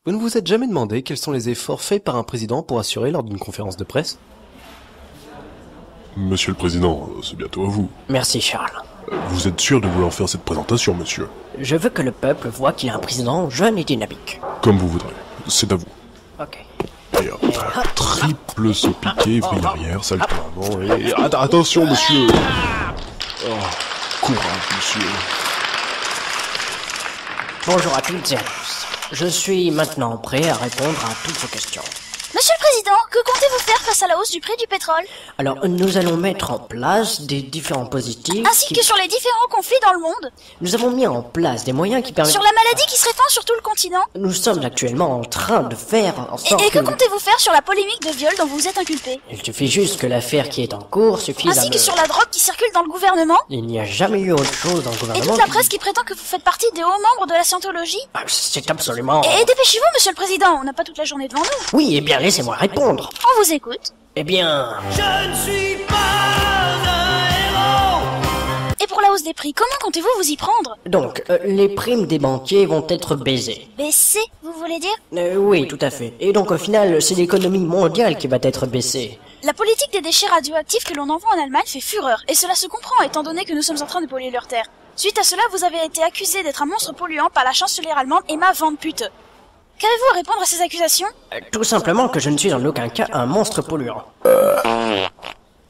Vous ne vous êtes jamais demandé quels sont les efforts faits par un président pour assurer lors d'une conférence de presse? Monsieur le Président, c'est bientôt à vous. Merci, Charles. Vous êtes sûr de vouloir faire cette présentation, monsieur? Je veux que le peuple voit qu'il a un président jeune et dynamique. Comme vous voudrez. C'est à vous. Ok. Et hop, triple saut piqué, vrille arrière, salto avant, et... Attention, monsieur! Oh, courage, monsieur. Bonjour à toutes et à tous. Je suis maintenant prêt à répondre à toutes vos questions. Monsieur le Président, que comptez-vous faire face à la hausse du prix du pétrole? Alors, nous allons mettre en place des différents positifs... Ainsi que sur les différents conflits dans le monde? Nous avons mis en place des moyens qui permettent... Sur la maladie qui se répand sur tout le continent? Nous sommes actuellement en train de faire en sorte Et que comptez-vous faire sur la polémique de viol dont vous êtes inculpé? Il suffit juste que l'affaire qui est en cours suffise Ainsi que sur la drogue qui circule dans le gouvernement? Il n'y a jamais eu autre chose dans le Et gouvernement... toute la presse qui prétend que vous faites partie des hauts membres de la scientologie? Ah, c'est absolument... Et dépêchez-vous, Monsieur le Président, on n'a pas toute la journée devant nous. Oui, eh bien, laissez-moi répondre. On vous écoute. Eh bien... Je ne suis pas un héros. Et pour la hausse des prix, comment comptez-vous vous y prendre? Donc, les primes des banquiers vont être baissées. Baisser, vous voulez dire? Oui, tout à fait. Et donc, au final, c'est l'économie mondiale qui va être baissée. La politique des déchets radioactifs que l'on envoie en Allemagne fait fureur, et cela se comprend étant donné que nous sommes en train de polluer leur terre. Suite à cela, vous avez été accusé d'être un monstre polluant par la chancelière allemande Emma Van Putte. Qu'avez-vous à répondre à ces accusations? Tout simplement que je ne suis en aucun cas un monstre polluant.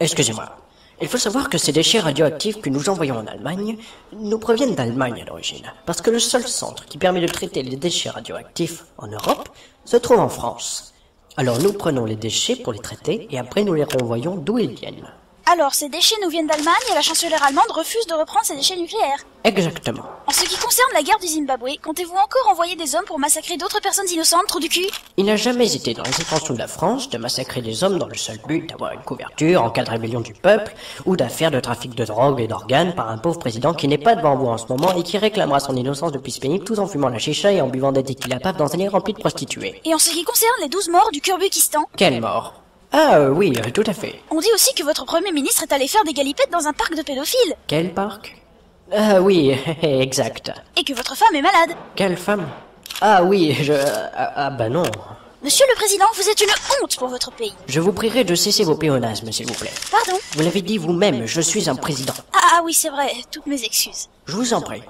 Excusez-moi. Il faut savoir que ces déchets radioactifs que nous envoyons en Allemagne nous proviennent d'Allemagne à l'origine. Parce que le seul centre qui permet de traiter les déchets radioactifs en Europe se trouve en France. Alors nous prenons les déchets pour les traiter et après nous les renvoyons d'où ils viennent. Alors, ces déchets nous viennent d'Allemagne et la chancelière allemande refuse de reprendre ces déchets nucléaires. Exactement. En ce qui concerne la guerre du Zimbabwe, comptez-vous encore envoyer des hommes pour massacrer d'autres personnes innocentes, trou du cul? Il n'a jamais été dans les intentions de la France de massacrer des hommes dans le seul but d'avoir une couverture en cas de rébellion du peuple ou d'affaires de trafic de drogue et d'organes par un pauvre président qui n'est pas devant vous en ce moment et qui réclamera son innocence depuis ce pays tout en fumant la chicha et en buvant des tequila papes dans un lit rempli de prostituées. Et en ce qui concerne les 12 morts du Kyrgyzstan? Quelle mort? Ah oui, tout à fait. On dit aussi que votre premier ministre est allé faire des galipettes dans un parc de pédophiles. Quel parc? Ah oui, exact. Et que votre femme est malade. Quelle femme? Ah oui, bah non. Monsieur le Président, vous êtes une honte pour votre pays. Je vous prierai de cesser vos pléonasmes, s'il vous plaît. Pardon? Vous l'avez dit vous-même, je suis un président. Ah oui, c'est vrai, toutes mes excuses. Je vous en prie.